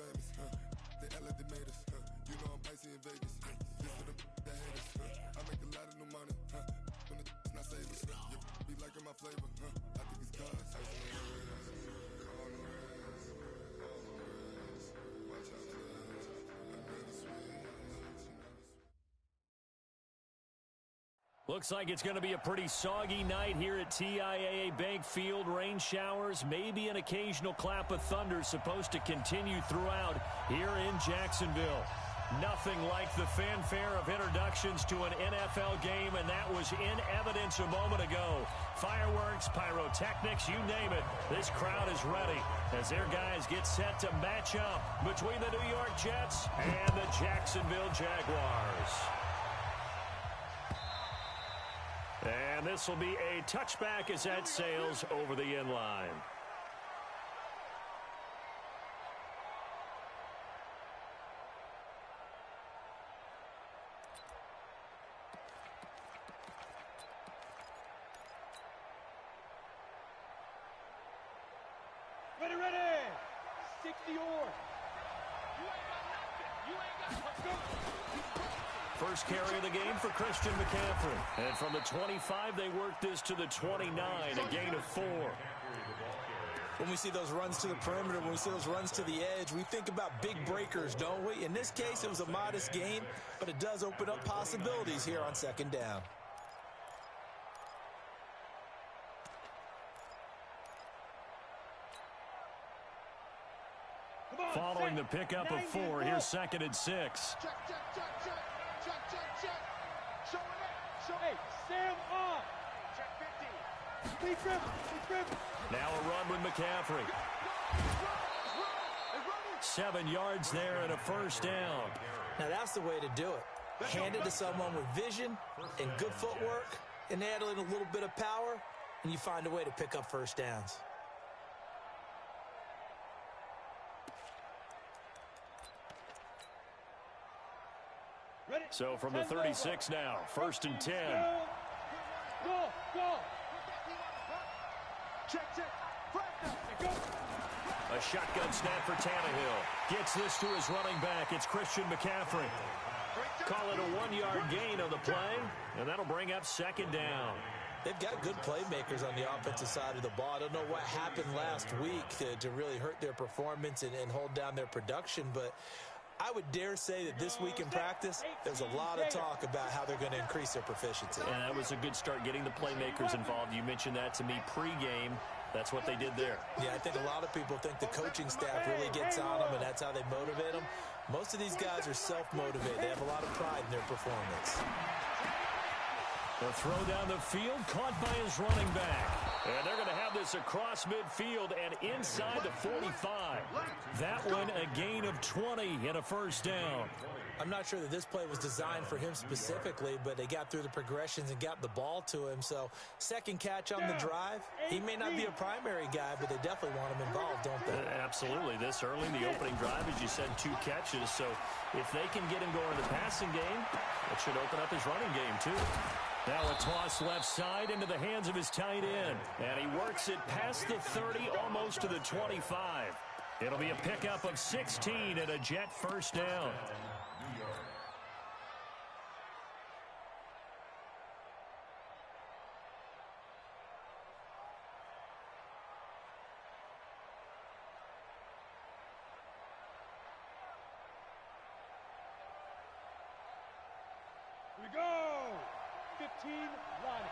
famous, they act like they made us, you know I'm icy in Vegas, this for the that haters, I make a lot of new money, when the not savers, be liking my flavor, I think it's cause ice on the res, on the res, watch out for us, another switch. Looks like it's going to be a pretty soggy night here at TIAA Bank Field. Rain showers, maybe an occasional clap of thunder supposed to continue throughout here in Jacksonville. Nothing like the fanfare of introductions to an NFL game, and that was in evidence a moment ago. Fireworks, pyrotechnics, you name it. This crowd is ready as their guys get set to match up between the New York Jets and the Jacksonville Jaguars. And this will be a touchback as that sails over the end line. Ready, ready! 60 or. You ain't got nothing. You ain't got nothing. First carry of the game for Christian McCaffrey. And from the 25, they work this to the 29, a gain of 4. When we see those runs to the perimeter, when we see those runs to the edge, we think about big breakers, don't we? In this case, it was a modest gain, but it does open up possibilities here on second down. Following the pickup of 4, here's 2nd and 6. Check, check, check, check. Check, check, check. Show it. Show it. Sam on. Check 50. Speed dribble. Now a run with McCaffrey. 7 yards there and a first down. Now that's the way to do it. Hand it to someone with vision and good footwork, and add in a little bit of power, and you find a way to pick up first downs. So from the 36 now, 1st and 10. Go. Check. Go. A shotgun snap for Tannehill. Gets this to his running back. It's Christian McCaffrey. Call it a 1-yard gain on the play, and that'll bring up 2nd down. They've got good playmakers on the offensive side of the ball. I don't know what happened last week to really hurt their performance and hold down their production, but I would dare say that this week in practice, there's a lot of talk about how they're going to increase their proficiency. And that was a good start getting the playmakers involved. You mentioned that to me pregame. That's what they did there. Yeah, I think a lot of people think the coaching staff really gets on them, and that's how they motivate them. Most of these guys are self-motivated. They have a lot of pride in their performance. The throw down the field, caught by his running back. And they're going to have this across midfield and inside the 45. That one a gain of 20 and a first down. I'm not sure that this play was designed for him specifically, but they got through the progressions and got the ball to him. So, second catch on the drive. He may not be a primary guy, but they definitely want him involved, don't they? Absolutely. This early in the opening drive, as you said, 2 catches. So, if they can get him going in the passing game, it should open up his running game, too. Now a toss left side into the hands of his tight end. And he works it past the 30, almost to the 25. It'll be a pickup of 16 and a Jet first down. Here we go. 15 line.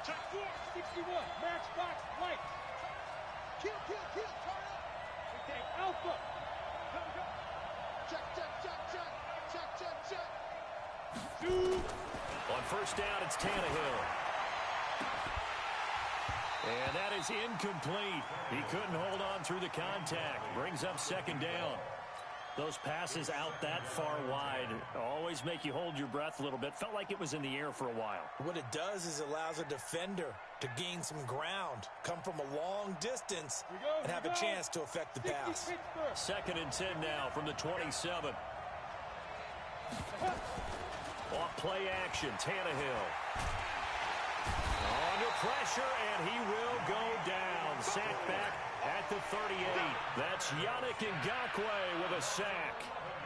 Check 4. 61. Matchbox light. Kill. Turn up. We take Alpha. Go. Check. Shoot. On first down, it's Tannehill. And that is incomplete. He couldn't hold on through the contact. Brings up 2nd down. Those passes out that far wide always make you hold your breath a little bit. Felt like it was in the air for a while. What it does is it allows a defender to gain some ground, come from a long distance, and have a chance to affect the pass. 2nd and 10 now from the 27. Off play action, Tannehill. Under pressure, and he will go down. Sacked back at the 38. That's Yannick Ngakoue with a sack.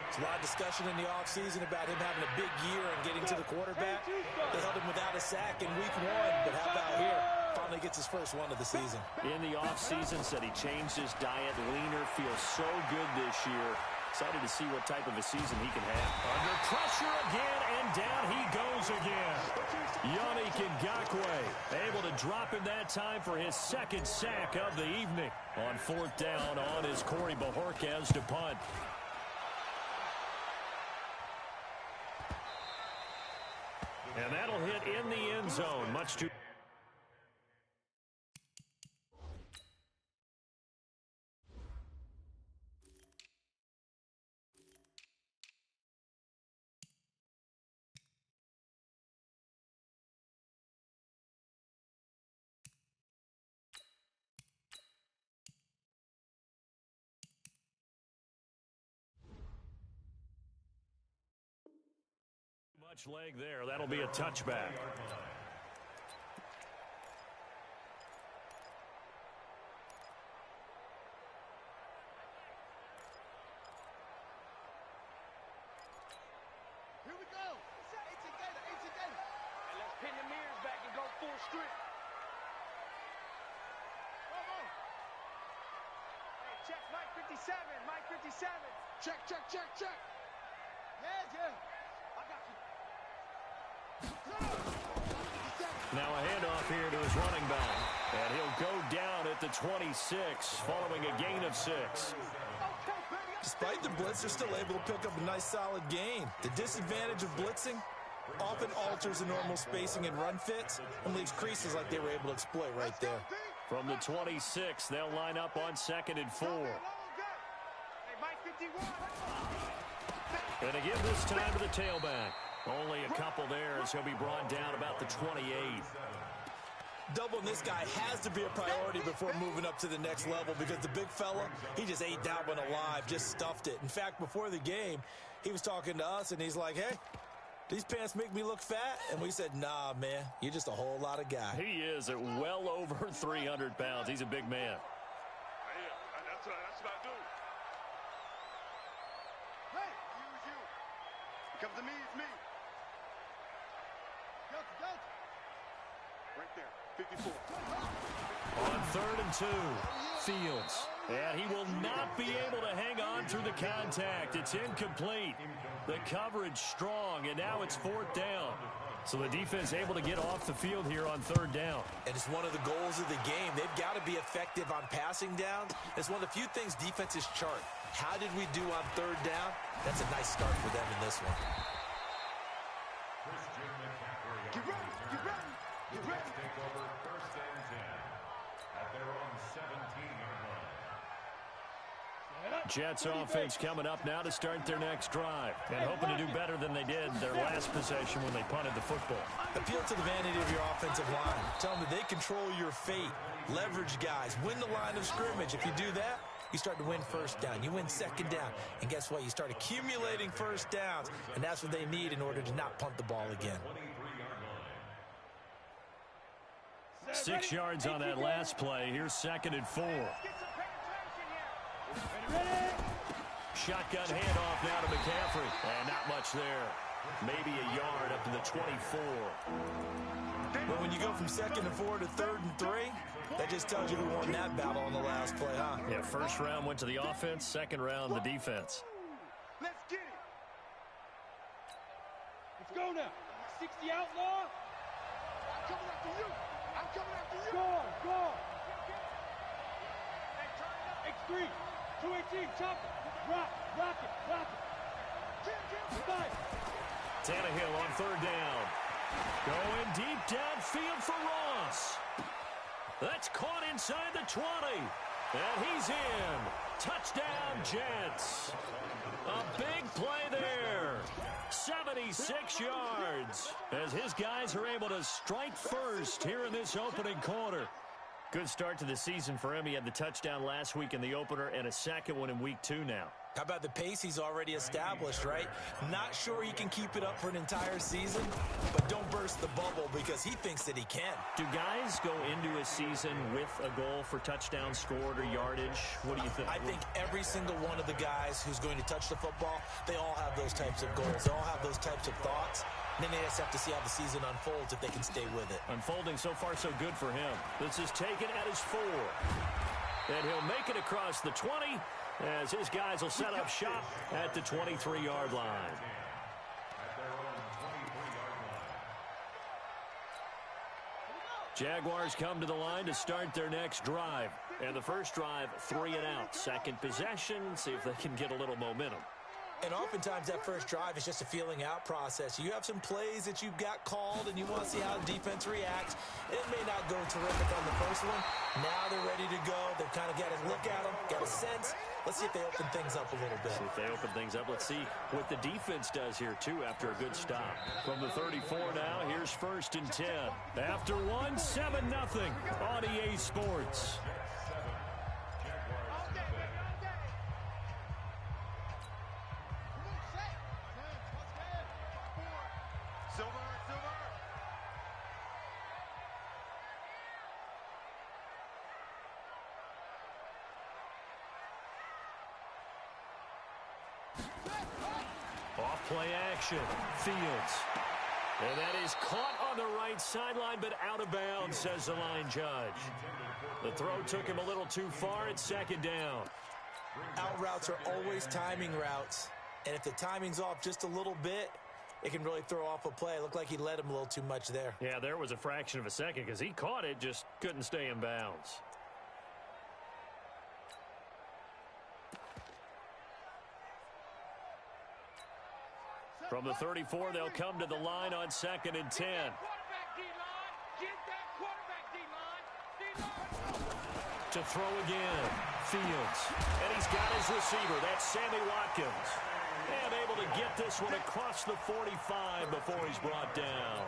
There's a lot of discussion in the offseason about him having a big year and getting to the quarterback. They held him without a sack in week 1, but how about here? Finally gets his first one of the season. In the offseason, said he changed his diet, leaner, feels so good this year. Excited to see what type of a season he can have. Under pressure again, and down he goes again. Yannick Ngakoue able to drop him that time for his second sack of the evening. On 4th down, on is Corey Bojorquez to punt. And that'll hit in the end zone. Much too... much leg there. That'll be a touchback. Here we go. 18 gator. And let's pin the mirrors back and go full strip. Come on. Hey, check Mike 57. Mike 57. Check. Yeah. I got you. Now a handoff here to his running back. And he'll go down at the 26 following a gain of 6. Despite the blitz, they're still able to pick up a nice solid gain. The disadvantage of blitzing often alters the normal spacing and run fits and leaves creases like they were able to exploit right there. From the 26, they'll line up on 2nd and 4. Hey, Mike 51. And to give this time to the tailback. Only a couple there as he'll be brought down about the 28. Doubling this guy has to be a priority before moving up to the next level because the big fella, he just ate that one alive, just stuffed it. In fact, before the game, he was talking to us, and he's like, hey, these pants make me look fat? And we said, nah, man, you're just a whole lot of guy. He is at well over 300 pounds. He's a big man. That's what I do. Hey, you. Come to me, it's me. Go. Right there, 54. On 3rd and 2, Fields. And he will not be able to hang on through the contact. It's incomplete. The coverage strong, and now it's 4th down. So the defense able to get off the field here on 3rd down. And it's one of the goals of the game. They've got to be effective on passing downs. It's one of the few things defenses chart. How did we do on 3rd down? That's a nice start for them in this one. Get ready. Take over 1st and 10 at their own 17-yard line. Jets offense coming up now to start their next drive. And hoping to do better than they did their last possession when they punted the football. Appeal to the vanity of your offensive line. Tell them that they control your fate. Leverage guys. Win the line of scrimmage. If you do that, you start to win 1st down. You win 2nd down. And guess what? You start accumulating 1st downs. And that's what they need in order to not punt the ball again. 6 yards on that last play. Here's 2nd and 4. Shotgun handoff now to McCaffrey. And not much there. Maybe a yard up to the 24. But when you go from 2nd and 4 to 3rd and 3, that just tells you who won that battle on the last play, huh? Yeah, 1st round went to the offense, 2nd round the defense. Let's get it. Let's go now. 60 outlaw. I'm coming after you. Go. X3. 218. Chop it. Rock it. Five. Tannehill on 3rd down. Going deep downfield for Ross. That's caught inside the 20. And he's in. Touchdown, Jets. A big play there. 76 yards as his guys are able to strike first here in this opening quarter. Good start to the season for him. He had the touchdown last week in the opener and a second one in week 2 now. How about the pace he's already established, right? Not sure he can keep it up for an entire season, but don't burst the bubble because he thinks that he can. Do guys go into a season with a goal for touchdown scored or yardage? What do you think? I think every single one of the guys who's going to touch the football, they all have those types of goals. They all have those types of thoughts. And then they just have to see how the season unfolds if they can stay with it. Unfolding so far so good for him. This is taken at his 4. And he'll make it across the 20 as his guys will set up shop at the 23-yard line. Jaguars come to the line to start their next drive. And the first drive, 3 and out. Second possession, see if they can get a little momentum. And oftentimes that first drive is just a feeling out process. You have some plays that you've got called and you want to see how the defense reacts. It may not go terrific on the first one. Now they're ready to go. They've kind of got a look at them, got a sense. Let's see if they open things up a little bit. See if they open things up. Let's see what the defense does here, too, after a good stop. From the 34 now, here's 1st and 10. After one, 7-0 on EA Sports. Off-play action. Fields. And that is caught on the right sideline, but out of bounds, says the line judge. The throw took him a little too far. It's 2nd down. Out routes are always timing routes. And if the timing's off just a little bit, it can really throw off a play. It looked like he led him a little too much there. Yeah, there was a fraction of a second because he caught it, just couldn't stay in bounds. From the 34, they'll come to the line on 2nd and 10. To throw again. Fields. And he's got his receiver. That's Sammy Watkins. And able to get this one across the 45 before he's brought down.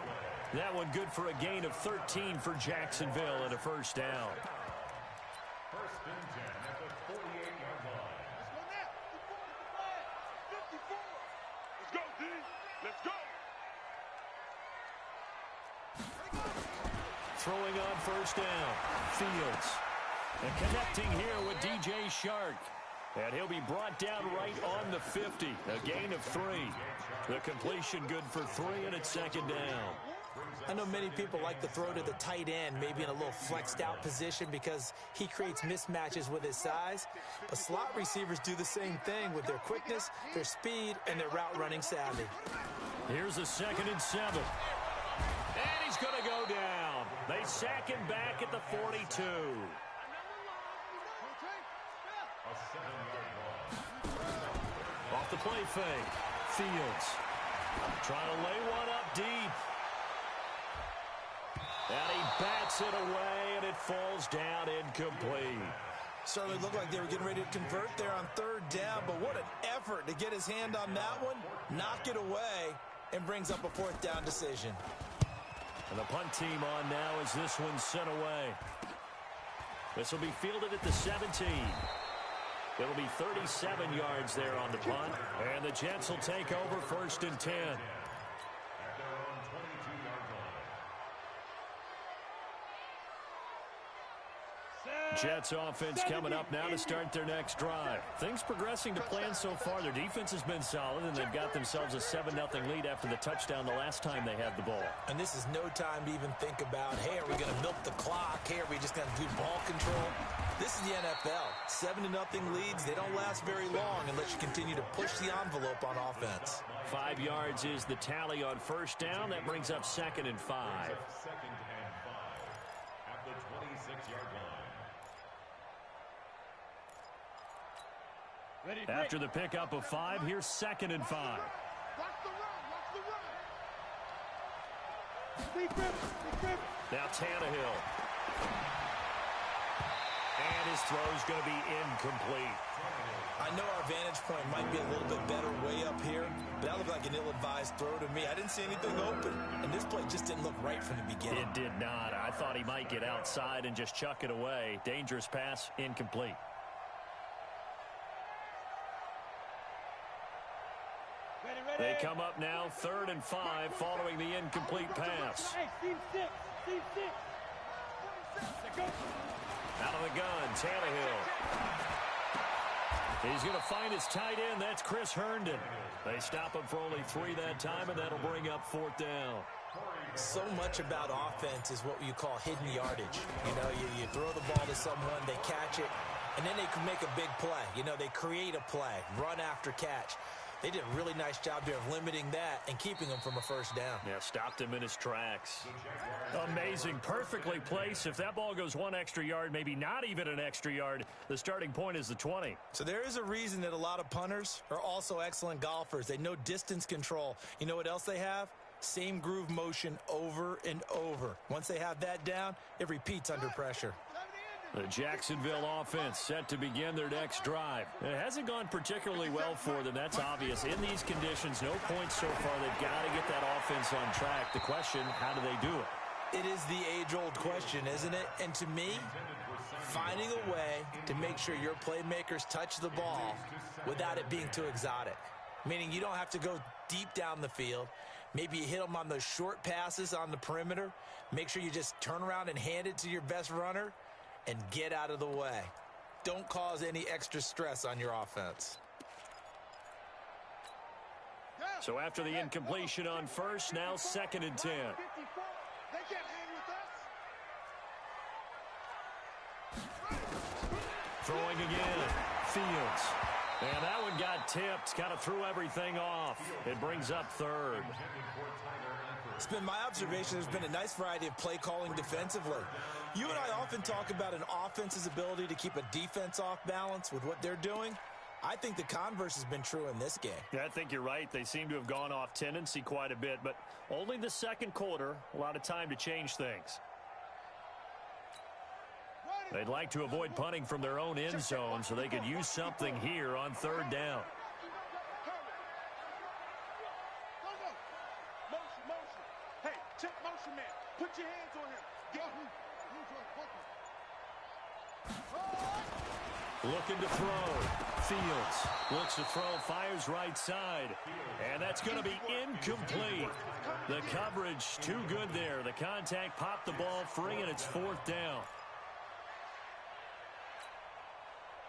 That one good for a gain of 13 for Jacksonville and a 1st down. 1st and 10 at the 48-yard line. Let's go, D. Let's go. Throwing on 1st down. Fields. And connecting here with DJ Shark. And he'll be brought down right on the 50. A gain of 3. The completion good for 3, and it's 2nd down. I know many people like to throw to the tight end, maybe in a little flexed out position because he creates mismatches with his size. But slot receivers do the same thing with their quickness, their speed, and their route running savvy. Here's a 2nd and 7. And he's going to go down. They sack him back at the 42. Off the play fake. Fields. Trying to lay one up deep. And he bats it away, and it falls down incomplete. Certainly looked like they were getting ready to convert there on 3rd down, but what an effort to get his hand on that one, knock it away, and brings up a 4th down decision. And the punt team on now as this one's sent away. This will be fielded at the 17. It'll be 37 yards there on the punt. And the Jets will take over 1st and 10. Jets offense coming up now to start their next drive. Things progressing to plan so far. Their defense has been solid, and they've got themselves a 7-0 lead after the touchdown the last time they had the ball. And this is no time to even think about, hey, are we going to milk the clock? Hey, are we just going to do ball control? This is the NFL. 7-0 leads, they don't last very long unless you continue to push the envelope on offense. 5 yards is the tally on 1st down. That brings up 2nd and 5. 2nd and 5 at the 26-yard line. After the pickup of 5, here's 2nd and 5. Watch the run. Now Tannehill. And his throw's going to be incomplete. I know our vantage point might be a little bit better way up here, but that looked like an ill-advised throw to me. I didn't see anything open, and this play just didn't look right from the beginning. It did not. I thought he might get outside and just chuck it away. Dangerous pass, incomplete. They come up now, 3rd and 5, following the incomplete pass. Hey, Steve 6. Out of the gun, Tannehill. He's going to find his tight end. That's Chris Herndon. They stop him for only 3 that time, and that'll bring up 4th down. So much about offense is what you call hidden yardage. You know, you throw the ball to someone, they catch it, and then they can make a big play. You know, they create a play, run after catch. They did a really nice job there of limiting that and keeping him from a first down. Yeah, stopped him in his tracks. Amazing, perfectly placed. If that ball goes 1 extra yard, maybe not even an extra yard, the starting point is the 20. So there is a reason that a lot of punters are also excellent golfers. They know distance control. You know what else they have? Same groove motion over and over. Once they have that down, it repeats under pressure. The Jacksonville offense set to begin their next drive. It hasn't gone particularly well for them. That's obvious. In these conditions, no points so far. They've got to get that offense on track. The question, how do they do it? It is the age-old question, isn't it? And to me, finding a way to make sure your playmakers touch the ball without it being too exotic. Meaning you don't have to go deep down the field. Maybe you hit them on those short passes on the perimeter. Make sure you just turn around and hand it to your best runner and get out of the way. Don't cause any extra stress on your offense. So after the incompletion on first, now 2nd and 10. Throwing again. Fields. And that one got tipped. Kind of threw everything off. It brings up 3rd. It's been my observation there's been a nice variety of play calling defensively. You and I often talk about an offense's ability to keep a defense off balance with what they're doing. I think the converse has been true in this game. Yeah, I think you're right. They seem to have gone off tendency quite a bit, but only the 2nd quarter, a lot of time to change things. They'd like to avoid punting from their own end zone so they could use something here on 3rd down. Check motion, man. Put your hands on him. Get him. Looking to throw. Fields looks to throw, fires right side. And that's going to be incomplete. The coverage too good there. The contact popped the ball free, and it's 4th down.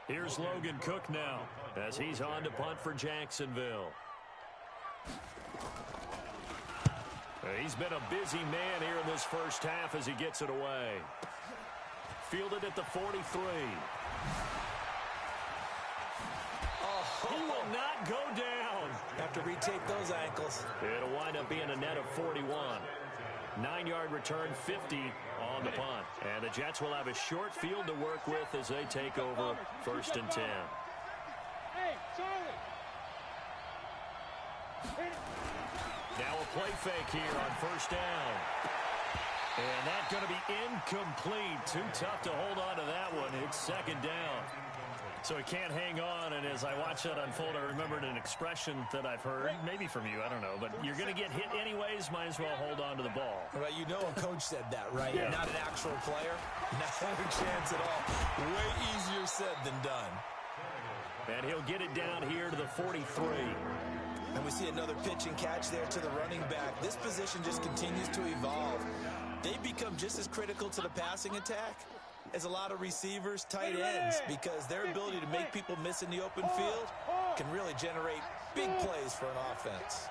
Here's Logan Cook now as he's on to punt for Jacksonville. He's been a busy man here in this first half as he gets it away. Fielded at the 43. He will not go down. Have to retape those ankles. It'll wind up being a net of 41. 9-yard return, 50 on the punt. And the Jets will have a short field to work with as they take over 1st and 10. Hey, Charlie. Now a play fake here on 1st down. And that's going to be incomplete. Too tough to hold on to that one. It's 2nd down. So he can't hang on, and as I watch that unfold, I remembered an expression that I've heard, maybe from you, I don't know, but you're going to get hit anyways, might as well hold on to the ball. Right, you know a coach said that, right? Yeah. Not an actual player. Not a chance at all. Way easier said than done. And he'll get it down here to the 43. And we see another pitch and catch there to the running back. This position just continues to evolve. They become just as critical to the passing attack as a lot of receivers, tight ends, because their ability to make people miss in the open field can really generate big plays for an offense.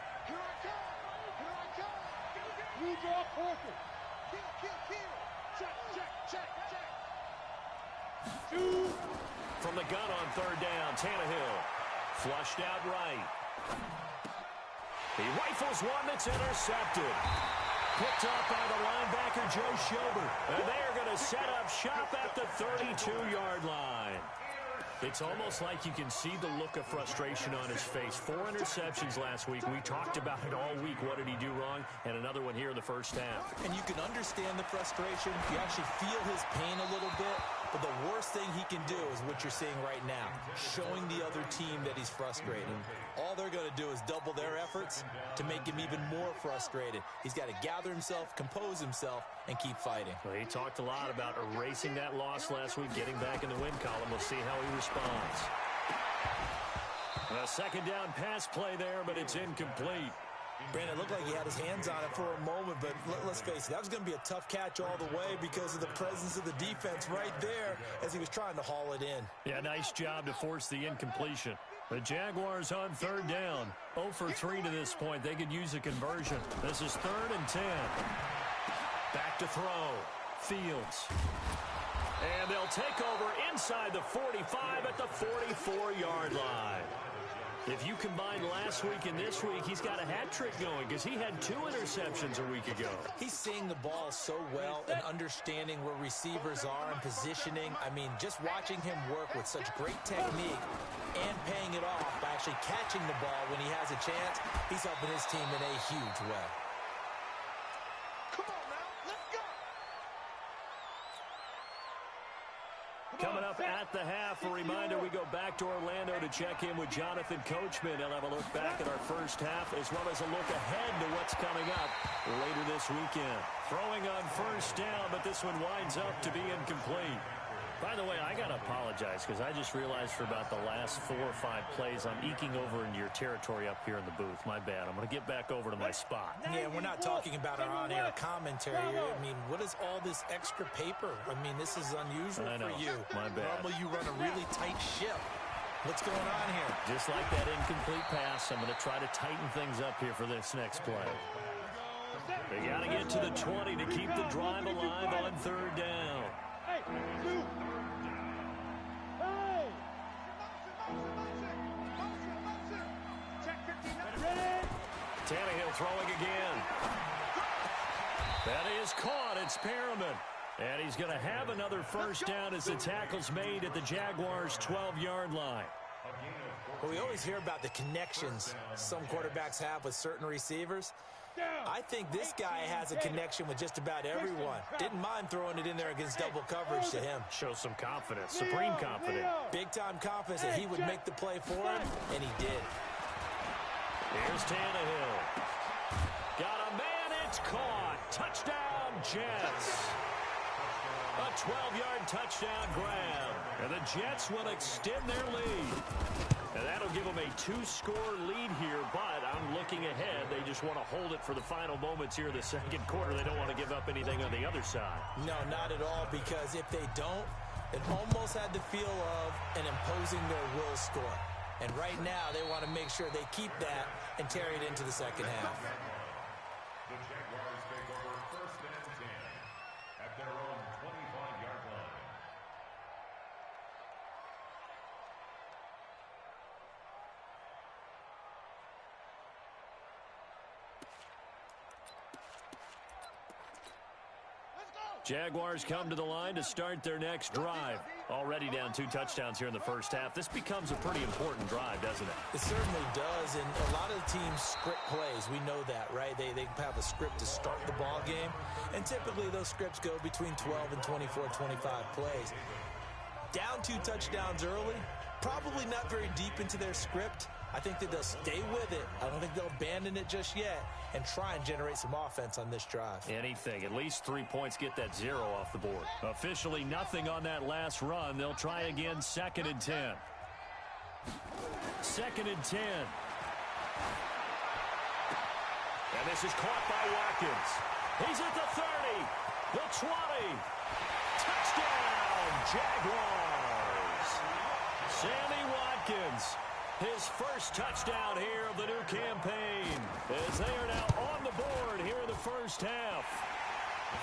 From the gun on 3rd down, Tannehill flushed out right. He rifles one that's intercepted. Picked up by the linebacker, Joe Schobert. And they are going to set up shop at the 32-yard line. It's almost like you can see the look of frustration on his face. 4 interceptions last week. We talked about it all week. What did he do wrong? And another one here in the first half. And you can understand the frustration. You actually feel his pain a little bit. But the worst thing he can do is what you're seeing right now, showing the other team that he's frustrated. All they're going to do is double their efforts to make him even more frustrated. He's got to gather himself, compose himself, and keep fighting. Well, he talked a lot about erasing that loss last week, getting back in the win column. We'll see how he responds. A second down pass play there, but it's incomplete. Brandon, it looked like he had his hands on it for a moment, but let's face it, that was going to be a tough catch all the way because of the presence of the defense right there as he was trying to haul it in. Yeah, nice job to force the incompletion. The Jaguars on third down. 0 for 3 to this point. They could use a conversion. This is 3rd and 10. Back to throw. Fields. And they'll take over inside the 45 at the 44-yard line. If you combine last week and this week, he's got a hat trick going because he had 2 interceptions a week ago. He's seeing the ball so well and understanding where receivers are and positioning. I mean, just watching him work with such great technique and paying it off by actually catching the ball when he has a chance, he's helping his team in a huge way. Come on now, let's go. Coming up at the half, a reminder, we go back to Orlando to check in with Jonathan Coachman. He'll have a look back at our first half as well as a look ahead to what's coming up later this weekend. Throwing on first down, but this one winds up to be incomplete. By the way, I got to apologize because I just realized for about the last 4 or 5 plays, I'm eking over into your territory up here in the booth. My bad. I'm going to get back over to my spot. Yeah, we're not talking about our on-air commentary here. I mean, what is all this extra paper? I mean, this is unusual for you. My bad. Normally you run a really tight ship. What's going on here? Just like that incomplete pass, I'm going to try to tighten things up here for this next play. They got to get to the 20 to keep the drive alive on third down. Hey, Tannehill throwing again. That is caught. It's Perriman. And he's going to have another first down as the tackle's made at the Jaguars' 12-yard line. Well, we always hear about the connections some quarterbacks have with certain receivers. I think this guy has a connection with just about everyone. Didn't mind throwing it in there against double coverage to him. Shows some confidence, supreme confidence. Big-time confidence that he would make the play for him, and he did. Here's Tannehill. Got a man, it's caught. Touchdown, Jets. A 12-yard touchdown grab. And the Jets will extend their lead. And that'll give them a 2-score lead here, but I'm looking ahead. They just want to hold it for the final moments here in the second quarter. They don't want to give up anything on the other side. No, not at all, because if they don't, it almost had the feel of an imposing their will score. And right now, they want to make sure they keep that and carry it into the second half. The Jaguars take over 1st and 10 at their own 25-yard line. Jaguars come to the line to start their next drive. Already down 2 touchdowns here in the first half. This becomes a pretty important drive, doesn't it? It certainly does, and a lot of teams script plays. We know that, right? They have a script to start the ball game, and typically those scripts go between 12 and 24, 25 plays. Down 2 touchdowns early, probably not very deep into their script. I think that they'll stay with it. I don't think they'll abandon it just yet and try and generate some offense on this drive. Anything. At least 3 points, get that 0 off the board. Officially nothing on that last run. They'll try again 2nd and 10. 2nd and 10. And this is caught by Watkins. He's at the 30, the 20. Touchdown, Jaguars. Sammy Watkins. His first touchdown here of the new campaign as they are now on the board here in the first half.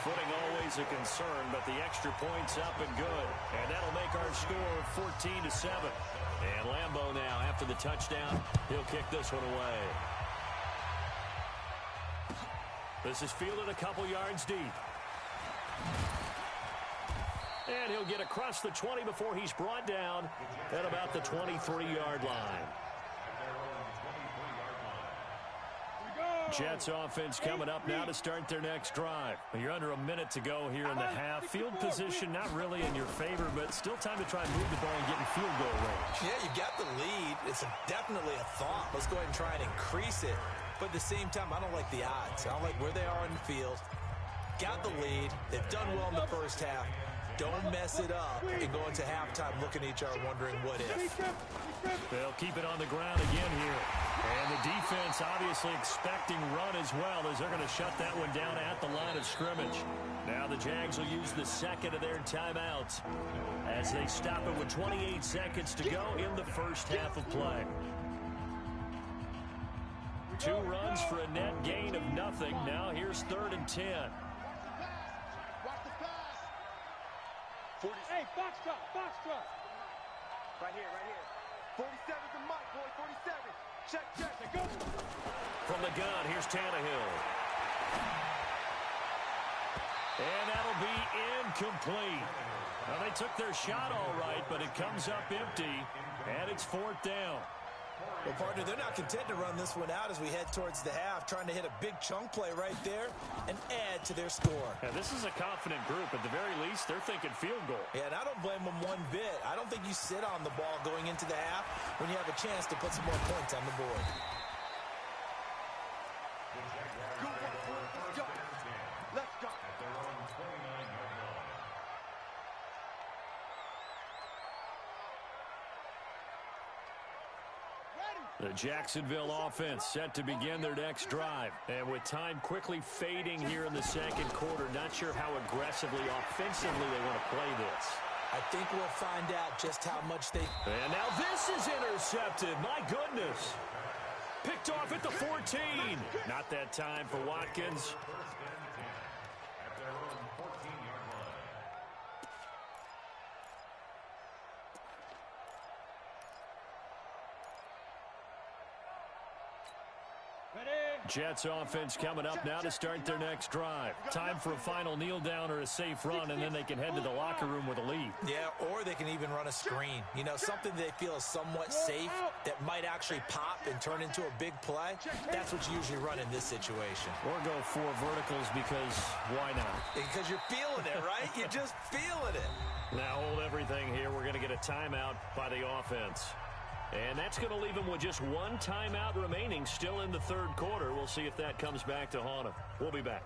Footing always a concern, but the extra point's up and good. And that'll make our score 14-7. And Lambeau now, after the touchdown, he'll kick this one away. This is fielded a couple yards deep. And he'll get across the 20 before he's brought down at about the 23-yard line. Jets offense coming up now to start their next drive. You're under a minute to go here in the half. Field position not really in your favor, but still time to try and move the ball and get in field goal range. Yeah, you got the lead. It's definitely a thought. Let's go ahead and try and increase it. But at the same time, I don't like the odds. I don't like where they are in the field. Got the lead. They've done well in the first half. Don't mess it up and go into halftime looking at each other wondering what if. They'll keep it on the ground again here. And the defense obviously expecting run as well, as they're going to shut that one down at the line of scrimmage. Now the Jags will use the second of their timeouts as they stop it with 28 seconds to go in the first half of play. 2 runs for a net gain of nothing. Now here's 3rd and 10. Hey, box drop. Right here. 47's the mic, boy, 47. Check, go. From the gun, here's Tannehill. And that'll be incomplete. Well, they took their shot all right, but it comes up empty, and it's 4th down. Well, partner, they're not content to run this one out as we head towards the half, trying to hit a big chunk play right there and add to their score. Yeah, this is a confident group. At the very least, they're thinking field goal. Yeah, and I don't blame them one bit. I don't think you sit on the ball going into the half when you have a chance to put some more points on the board. Let's go. The Jacksonville offense set to begin their next drive. And with time quickly fading here in the second quarter, not sure how aggressively, offensively they want to play this. I think we'll find out just how much they... And now this is intercepted. My goodness. Picked off at the 14. Not that time for Watkins. Jets offense coming up now to start their next drive. Time for a final kneel down or a safe run, and then they can head to the locker room with a lead. Yeah, or they can even run a screen. You know, something they feel is somewhat safe that might actually pop and turn into a big play. That's what you usually run in this situation. Or go 4 verticals because why not? Because you're feeling it, right? You're just feeling it. Now hold everything here. We're going to get a timeout by the offense. And that's going to leave them with just 1 timeout remaining still in the third quarter. We'll see if that comes back to haunt them. We'll be back.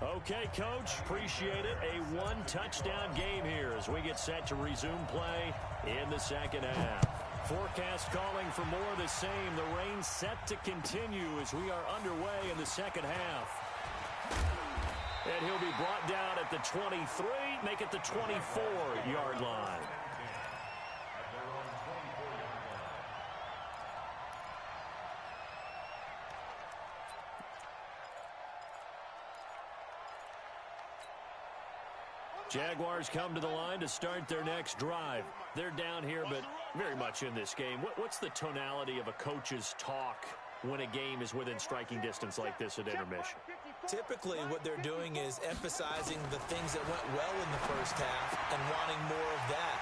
Okay, Coach, appreciate it. A 1-touchdown game here as we get set to resume play in the second half. Forecast calling for more of the same. The rain set to continue as we are underway in the second half. And he'll be brought down at the 23, make it the 24-yard line. Jaguars come to the line to start their next drive. They're down here, but very much in this game. What's the tonality of a coach's talk when a game is within striking distance like this at intermission? Typically, what they're doing is emphasizing the things that went well in the first half and wanting more of that.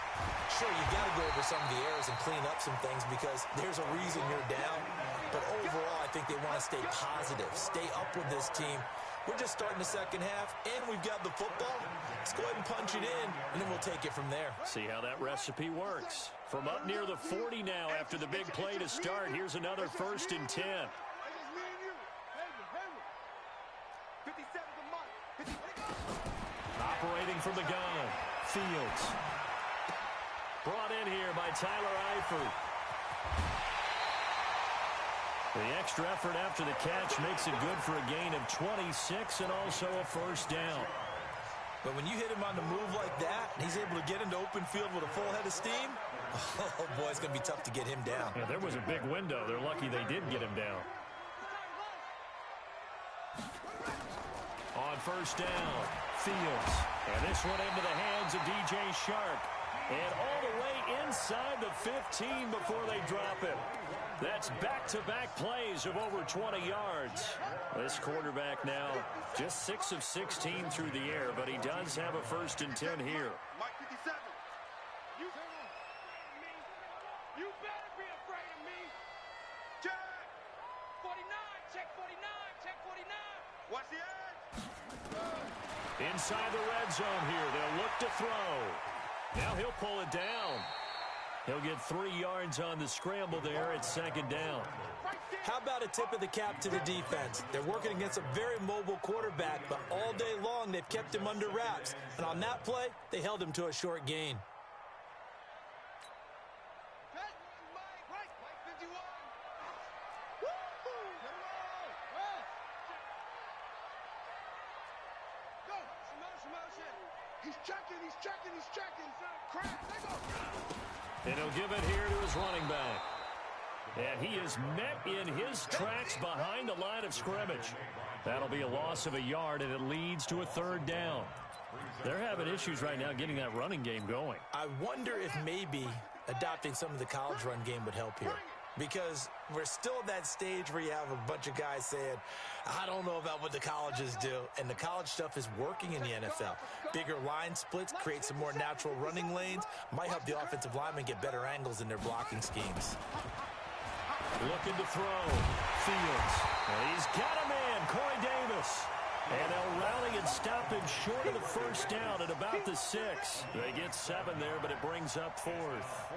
Sure, you got to go over some of the errors and clean up some things because there's a reason you're down. But overall, I think they want to stay positive, stay up with this team. We're just starting the second half, and we've got the football. Let's go ahead and punch it in, and then we'll take it from there. See how that recipe works. From up near the 40 now after the big play to start, here's another 1st and 10. Operating from the gun, Fields. Brought in here by Tyler Eifert. The extra effort after the catch makes it good for a gain of 26 and also a 1st down. But when you hit him on the move like that, and he's able to get into open field with a full head of steam, oh boy, it's going to be tough to get him down. Yeah, there was a big window. They're lucky they did get him down. On 1st down, Fields. And this one into the hands of DJ Shark. And all the way inside the 15 before they drop it. That's back-to-back plays of over 20 yards. This quarterback now just 6 of 16 through the air, but he does have a 1st and 10 here. Mike 57. You better be afraid of me. Jack. 49. Check 49. Check 49. What's the edge? Inside the red zone here. They'll look to throw. Now he'll pull it down. He'll get 3 yards on the scramble there at second down. How about a tip of the cap to the defense? They're working against a very mobile quarterback, but all day long they've kept him under wraps. And on that play, they held him to a short gain. He's checking. Crap, they go. And he'll give it here to his running back. And he is met in his tracks behind the line of scrimmage. That'll be a loss of a yard, and it leads to a third down. They're having issues right now getting that running game going. I wonder if maybe adopting some of the college run game would help here. Because we're still at that stage where you have a bunch of guys saying, I don't know about what the colleges do. And the college stuff is working in the NFL. Bigger line splits, create some more natural running lanes, might help the offensive linemen get better angles in their blocking schemes. Looking to throw. Fields. And he's got a man, Corey Davis. And they'll rally and stop him short of the first down at about the 6. They get 7 there, but it brings up 4th.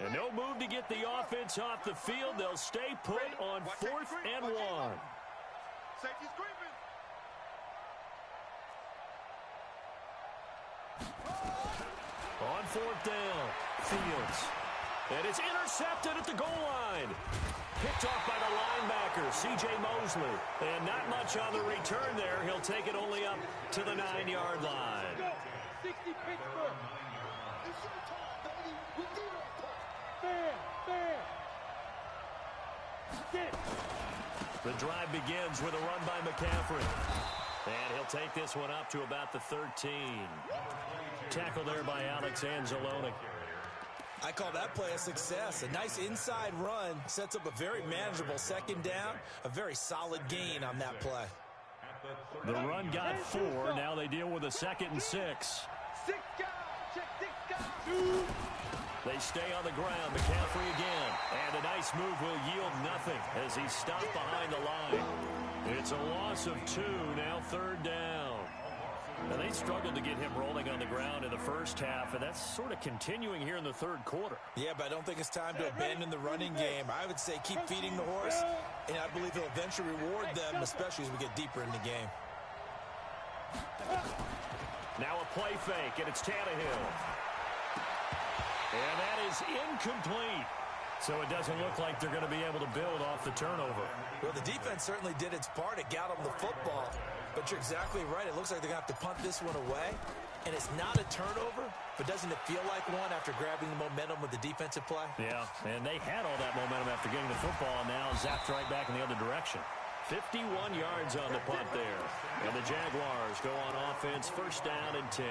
And no move to get the offense off the field. They'll stay put on 4th and 1. Safety's creeping. On 4th down, Fields. And it's intercepted at the goal line. Picked off by the linebacker, C.J. Mosley. And not much on the return there. He'll take it only up to the 9-yard line. 60 Pittsburgh. It's your time, baby. We do it. Fair. The drive begins with a run by McCaffrey. And he'll take this one up to about the 13. Tackle there by Alex Anzalone. I call that play a success. A nice inside run sets up a very manageable second down. A very solid gain on that play. The run got 4. Now they deal with a 2nd and 6. 6 guys. Check 6 guys. They stay on the ground. McCaffrey again. And a nice move will yield nothing as he's stopped behind the line. It's a loss of 2. Now 3rd down. And they struggled to get him rolling on the ground in the first half, and that's sort of continuing here in the 3rd quarter. Yeah, but I don't think it's time to abandon the running game. I would say keep feeding the horse, and I believe he'll eventually reward them, especially as we get deeper in the game. Now a play fake, and it's Tannehill. And that is incomplete. So it doesn't look like they're going to be able to build off the turnover. Well, the defense certainly did its part. It got them the football. But you're exactly right. It looks like they're going to have to punt this one away. And it's not a turnover, but doesn't it feel like one after grabbing the momentum with the defensive play? Yeah, and they had all that momentum after getting the football, and now zapped right back in the other direction. 51 yards on the punt there. And the Jaguars go on offense, 1st down and 10.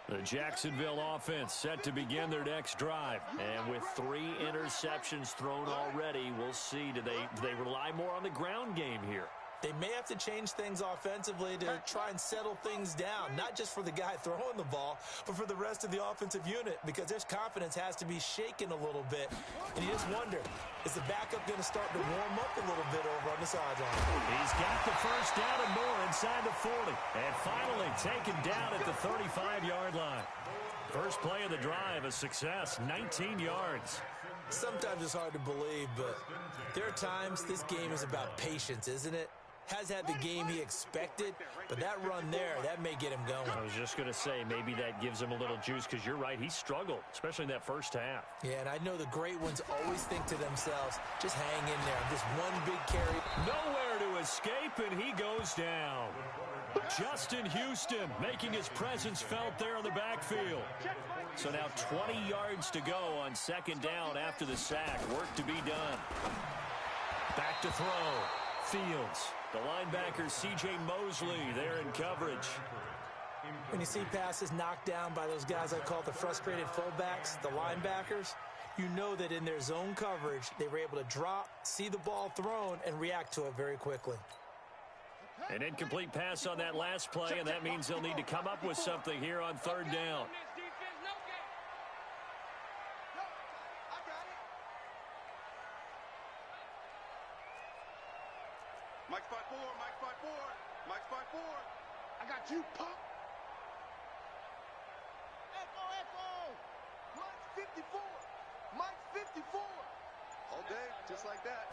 The Jacksonville offense set to begin their next drive. And with 3 interceptions thrown already, we'll see. Do they rely more on the ground game here? They may have to change things offensively to try and settle things down, not just for the guy throwing the ball, but for the rest of the offensive unit, because their confidence has to be shaken a little bit. And you just wonder, is the backup going to start to warm up a little bit over on the sideline? He's got the first down and more inside the 40. And finally taken down at the 35-yard line. First play of the drive, a success, 19 yards. Sometimes it's hard to believe, but there are times this game is about patience, isn't it? Has had the game he expected, but that run there, that may get him going. I was just going to say, maybe that gives him a little juice, because you're right, he struggled, especially in that first half. Yeah, and I know the great ones always think to themselves, just hang in there, just one big carry. Nowhere to escape, and he goes down. Justin Houston making his presence felt there in the backfield. So now 20 yards to go on 2nd down after the sack. Work to be done. Back to throw. Fields. The linebacker, C.J. Mosley, there in coverage. When you see passes knocked down by those guys I call the frustrated fullbacks, the linebackers, you know that in their zone coverage, they were able to drop, see the ball thrown, and react to it very quickly. An incomplete pass on that last play, and that means they'll need to come up with something here on third down. Mike's by four, Mike's by four, Mike's by four. I got you, punk. Echo, echo. Mike's 54. Mike's 54. All day, just like that.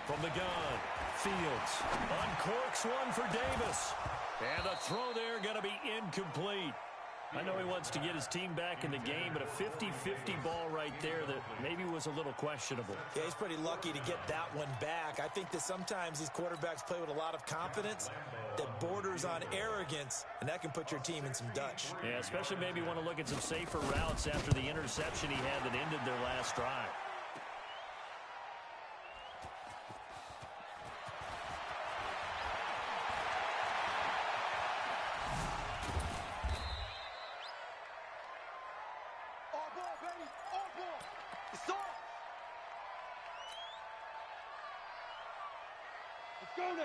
From the gun, Fields uncorks one for Davis. And the throw there going to be incomplete. I know he wants to get his team back in the game, but a 50-50 ball right there that maybe was a little questionable. Yeah, he's pretty lucky to get that one back. I think that sometimes these quarterbacks play with a lot of confidence that borders on arrogance, and that can put your team in some Dutch. Yeah, especially maybe want to look at some safer routes after the interception he had that ended their last drive.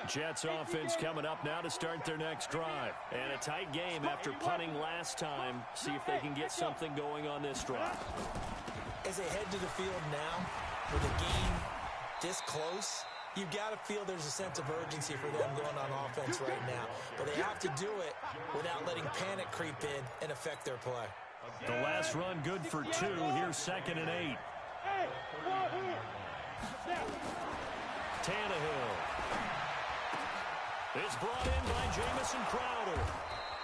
Jets offense coming up now to start their next drive. And a tight game after punting last time. See if they can get something going on this drive. As they head to the field now, with a game this close, you've got to feel there's a sense of urgency for them going on offense right now. But they have to do it without letting panic creep in and affect their play. The last run good for 2. Here's 2nd and 8. Tannehill. It's brought in by Jamison Crowder.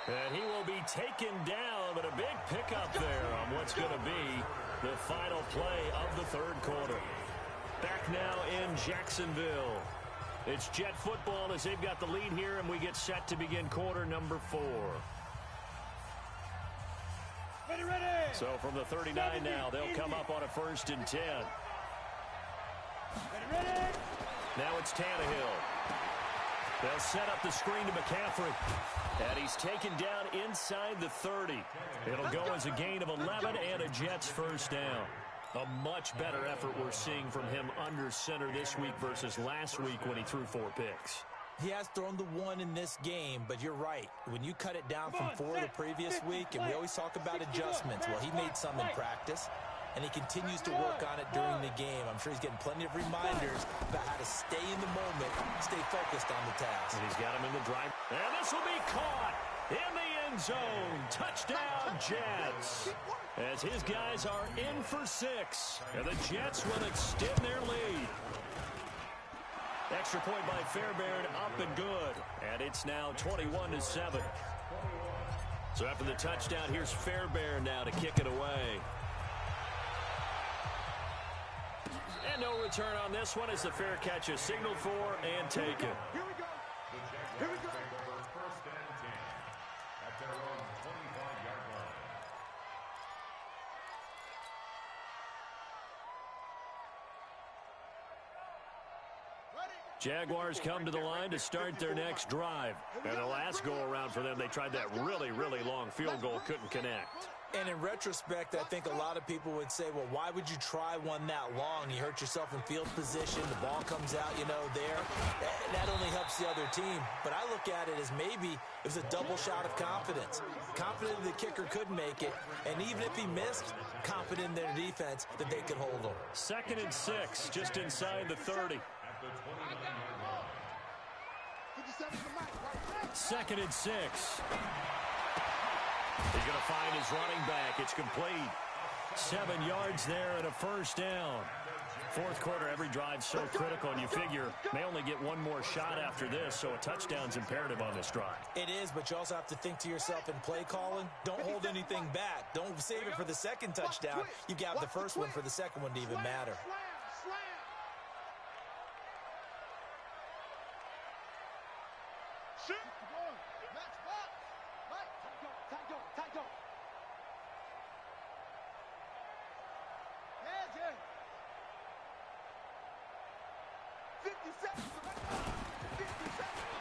And he will be taken down, but a big pickup there on what's going to be the final play of the third quarter. Back now in Jacksonville. It's Jet football as they've got the lead here, and we get set to begin quarter number 4. Ready, ready. So from the 39 now, they'll come up on a 1st and 10. Ready, ready. Now it's Tannehill. They'll set up the screen to McCaffrey. And he's taken down inside the 30. It'll go as a gain of 11 and a Jets first down. A much better effort we're seeing from him under center this week versus last week when he threw 4 picks. He has thrown the 1 in this game, but you're right. When you cut it down from 4 the previous week, and we always talk about adjustments, well, he made some in practice, and he continues to work on it during the game. I'm sure he's getting plenty of reminders about how to stay in the moment, stay focused on the task. And he's got him in the drive. And this will be caught in the end zone. Touchdown, Jets. As his guys are in for 6. And the Jets will extend their lead. Extra point by Fairbairn, up and good. And it's now 21-7. So after the touchdown, here's Fairbairn now to kick it away. And no return on this one as the fair catch is signaled for and taken. Here we go. Here we go. First and 10 at their own 25-yard line. Jaguars come to the line to start their next drive. And the last go-around for them, they tried that really, really long field goal, couldn't connect. And in retrospect, I think a lot of people would say, well, why would you try one that long? You hurt yourself in field position. The ball comes out, there. That only helps the other team. But I look at it as maybe it was a double shot of confidence. Confident the kicker could make it. And even if he missed, confident in their defense that they could hold him. 2nd and 6, just inside the 30. 2nd and 6. He's going to find his running back. It's complete. 7 yards there and a first down. Fourth quarter, every drive so critical, and you figure may only get one more shot after this, so a touchdown's imperative on this drive. It is, but you also have to think to yourself in play calling, don't hold anything back. Don't save it for the second touchdown. You got the first one for the second one to even matter.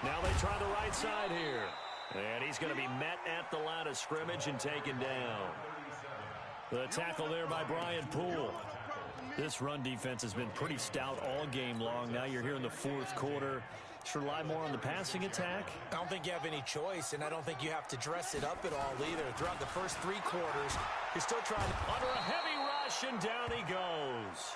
Now they try the right side here. And he's going to be met at the line of scrimmage and taken down. The tackle there by Brian Poole. This run defense has been pretty stout all game long. Now you're here in the fourth quarter. Should rely more on the passing attack? I don't think you have any choice, and I don't think you have to dress it up at all either. Throughout the first three quarters, you're still trying to... Under a heavy rush, and down he goes.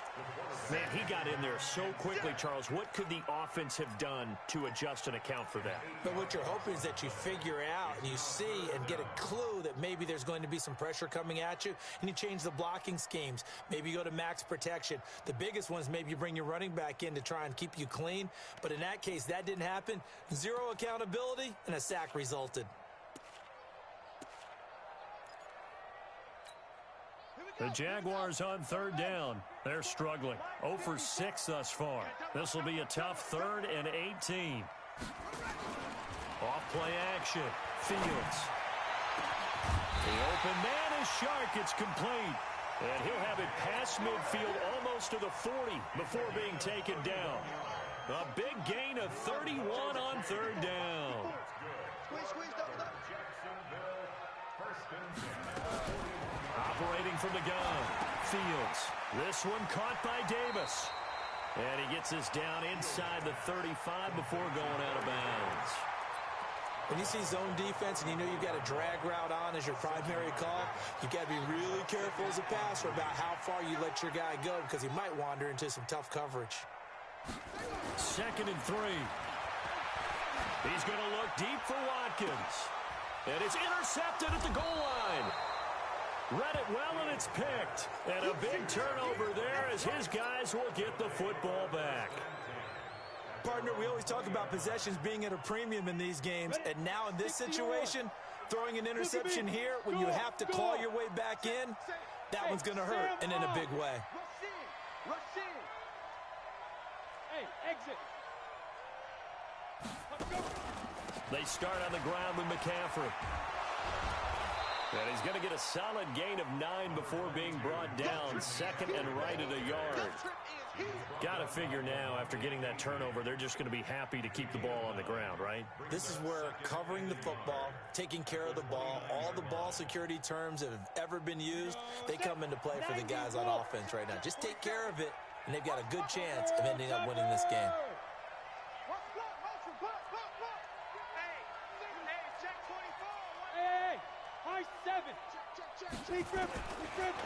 Man, he got in there so quickly, Charles. What could the offense have done to adjust and account for that? But what you're hoping is that you figure out and you see and get a clue that maybe there's going to be some pressure coming at you, and you change the blocking schemes. Maybe you go to max protection. The biggest one is maybe you bring your running back in to try and keep you clean. But in that case, that didn't happen. Zero accountability, and a sack resulted. The Jaguars on third down. They're struggling. 0 for 6 thus far. This will be a tough 3rd and 18. Off play action. Fields. The open man is Shark. It's complete. And he'll have it past midfield almost to the 40 before being taken down. A big gain of 31 on third down. Operating from the gun. Fields. This one caught by Davis. And he gets this down inside the 35 before going out of bounds. When you see zone defense and you know you've got a drag route on as your primary call, you've got to be really careful as a passer about how far you let your guy go because he might wander into some tough coverage. 2nd and 3. He's going to look deep for Watkins. And it's intercepted at the goal line. Read it well, and it's picked. And a big turnover there as his guys will get the football back. Partner, we always talk about possessions being at a premium in these games, and now in this situation, throwing an interception here when you have to claw your way back in, that one's going to hurt, and in a big way. Rush in. Hey, exit. They start on the ground with McCaffrey. And he's going to get a solid gain of 9 before being brought down. 2nd and right at a yard. Got to figure now, after getting that turnover, they're just going to be happy to keep the ball on the ground, right? This is where covering the football, taking care of the ball, all the ball security terms that have ever been used, they come into play for the guys on offense right now. Just take care of it, and they've got a good chance of ending up winning this game.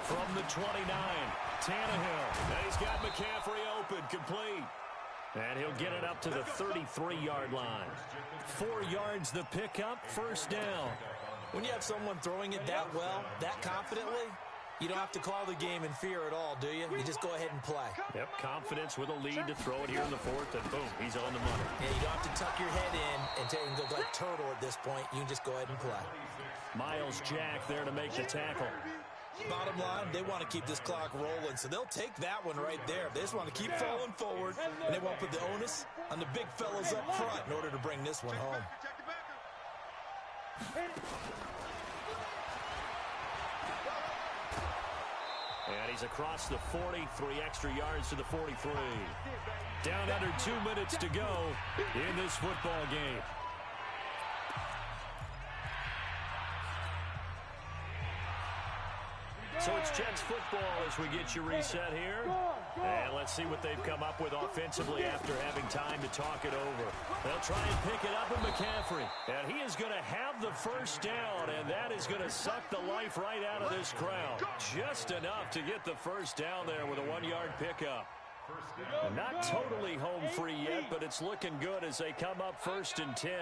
From the 29, Tannehill. And he's got McCaffrey open, complete. And he'll get it up to the 33-yard line. 4 yards the pickup, 1st down. When you have someone throwing it that well, that confidently, you don't have to call the game in fear at all, do you? You just go ahead and play. Yep, confidence with a lead to throw it here in the 4th, and boom, he's on the money. Yeah, you don't have to tuck your head in and take and go like turtle at this point. You can just go ahead and play. Miles Jack there to make the tackle. Bottom line, they want to keep this clock rolling, so they'll take that one right there. They just want to keep falling forward, and they won't put the onus on the big fellas up front in order to bring this one home. And he's across the 40, 3 extra yards to the 43. Down under 2 minutes to go in this football game. So it's Jets football as we get you reset here. And let's see what they've come up with offensively after having time to talk it over. They'll try and pick it up with McCaffrey. And he is going to have the 1st down, and that is going to suck the life right out of this crowd. Just enough to get the 1st down there with a 1-yard pickup. Not totally home free yet, but it's looking good as they come up 1st and 10.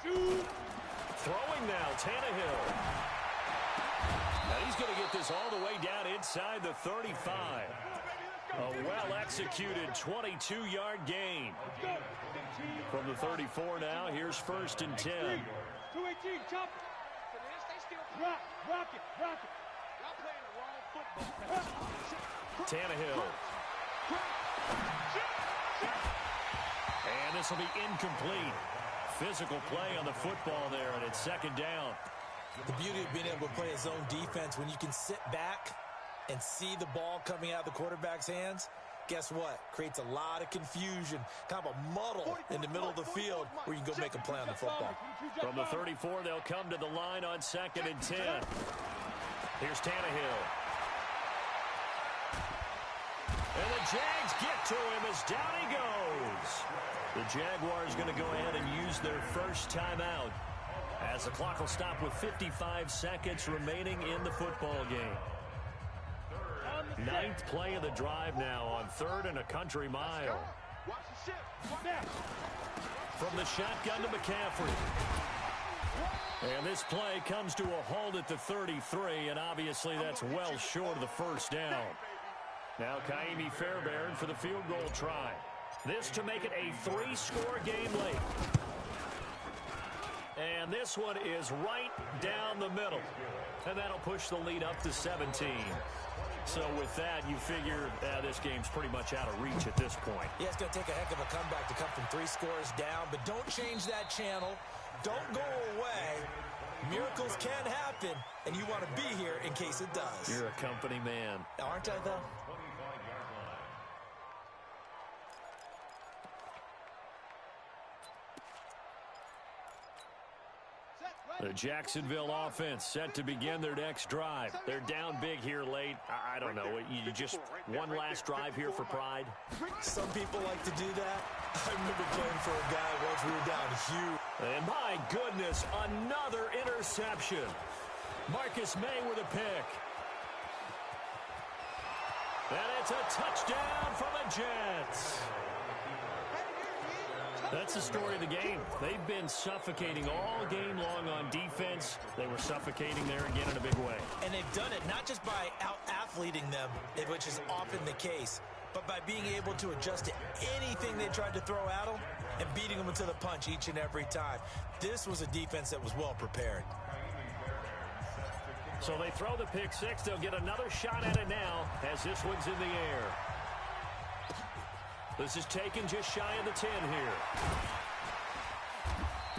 Throwing now, Tannehill. And he's going to get this all the way down inside the 35. A well-executed 22-yard gain. From the 34 now, here's 1st and 10. 218, chop it. Rock it. Y'all playing the wrong football. Tannehill. And this will be incomplete. Physical play on the football there, and it's 2nd down. The beauty of being able to play a zone defense when you can sit back and see the ball coming out of the quarterback's hands, guess what? Creates a lot of confusion, kind of a muddle in the middle of the field where you can go make a play on the football. From the 34, they'll come to the line on 2nd and 10. Here's Tannehill. And the Jags get to him as down he goes. The Jaguars going to go ahead and use their first timeout as the clock will stop with 55 seconds remaining in the football game. 9th play of the drive now on 3rd and a country mile. From the shotgun to McCaffrey. And this play comes to a halt at the 33, and obviously that's well short of the first down. Now Kaimi Fairbairn for the field goal try. This to make it a 3-score game late. And this one is right down the middle. And that'll push the lead up to 17. So with that, you figure this game's pretty much out of reach at this point. Yeah, it's going to take a heck of a comeback to come from 3 scores down. But don't change that channel. Don't go away. Miracles can happen, and you want to be here in case it does. You're a company man. Aren't I, though? The Jacksonville offense set to begin their next drive. They're down big here late. I don't know. You just one last drive here for pride? Some people like to do that. I remember playing for a guy once we were down huge. And my goodness, another interception. Marcus May with a pick. And it's a touchdown for the Jets. That's the story of the game. They've been suffocating all game long on defense. They were suffocating there again in a big way. And they've done it not just by out-athleting them, which is often the case, but by being able to adjust to anything they tried to throw at them and beating them to the punch each and every time. This was a defense that was well prepared. So they throw the pick six. They'll get another shot at it now as this one's in the air. This is taken just shy of the 10 here.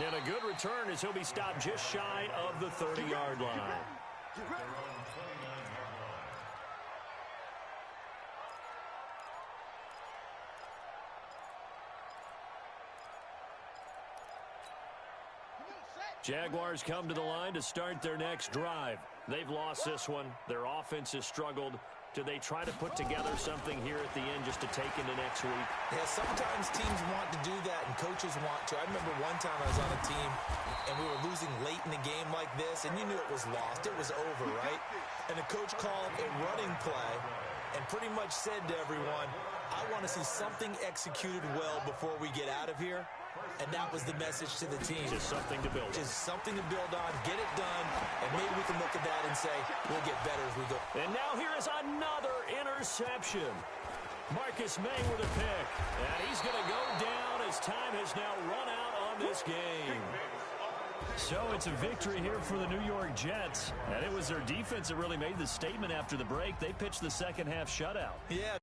And a good return as he'll be stopped just shy of the 30-yard line. Jaguars come to the line to start their next drive. They've lost this one. Their offense has struggled. Do they try to put together something here at the end just to take into next week? Yeah, sometimes teams want to do that and coaches want to. I remember one time I was on a team and we were losing late in the game like this, and you knew it was lost. It was over, right? And the coach called a running play and pretty much said to everyone, I want to see something executed well before we get out of here. And that was the message to the team. Just something to build on. Just something to build on, get it done, and maybe we can look at that and say, we'll get better as we go. And now here is another interception. Marcus May with a pick. And he's going to go down as time has now run out on this game. So it's a victory here for the New York Jets. And it was their defense that really made the statement after the break. They pitched the second half shutout. Yeah.